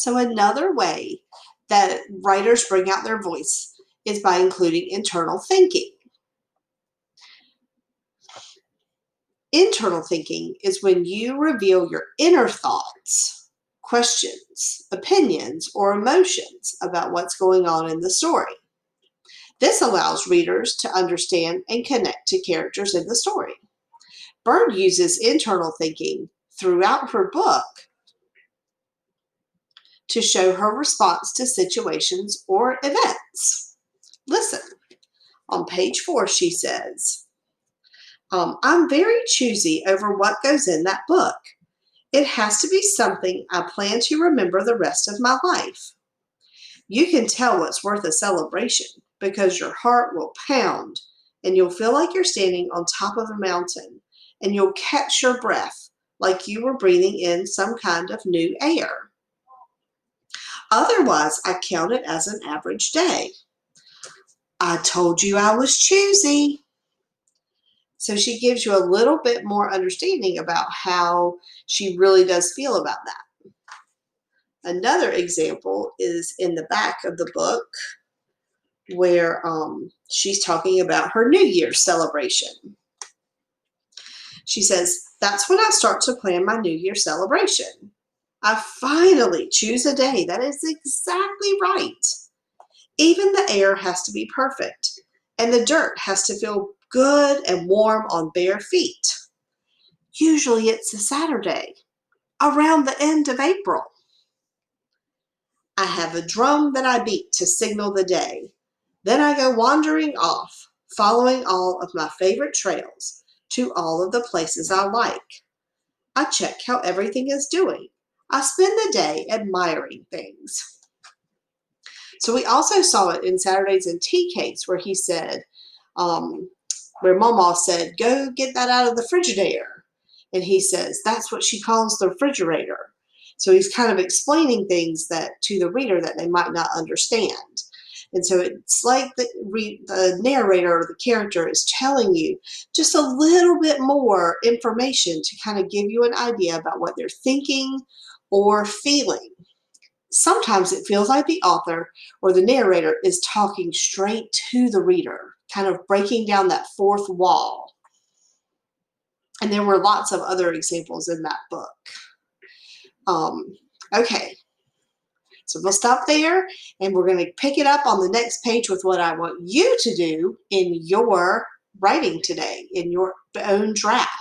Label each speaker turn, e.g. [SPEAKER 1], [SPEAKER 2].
[SPEAKER 1] So another way that writers bring out their voice is by including internal thinking. Internal thinking is when you reveal your inner thoughts, questions, opinions, or emotions about what's going on in the story. This allows readers to understand and connect to characters in the story. Bird uses internal thinking throughout her book to show her response to situations or events. Listen, on page 4, she says, I'm very choosy over what goes in that book. It has to be something I plan to remember the rest of my life. You can tell what's worth a celebration because your heart will pound and you'll feel like you're standing on top of a mountain and you'll catch your breath like you were breathing in some kind of new air. Otherwise, I count it as an average day. I told you I was choosy. So she gives you a little bit more understanding about how she really does feel about that. Another example is in the back of the book where she's talking about her New Year's celebration. She says, that's when I start to plan my New Year's celebration. I finally choose a day that is exactly right. Even the air has to be perfect, and the dirt has to feel good and warm on bare feet. Usually it's a Saturday, around the end of April. I have a drum that I beat to signal the day. Then I go wandering off, following all of my favorite trails to all of the places I like. I check how everything is doing. I spend the day admiring things. So we also saw it in Saturdays in Tea Cakes where he said, where Mama said, go get that out of the Frigidaire. And he says, that's what she calls the refrigerator. So he's kind of explaining things that to the reader that they might not understand. And so it's like the narrator or the character is telling you just a little bit more information to kind of give you an idea about what they're thinking or feeling. Sometimes it feels like the author or the narrator is talking straight to the reader, kind of breaking down that fourth wall. And there were lots of other examples in that book. Okay, so we'll stop there and we're going to pick it up on the next page with what I want you to do in your writing today, in your own draft.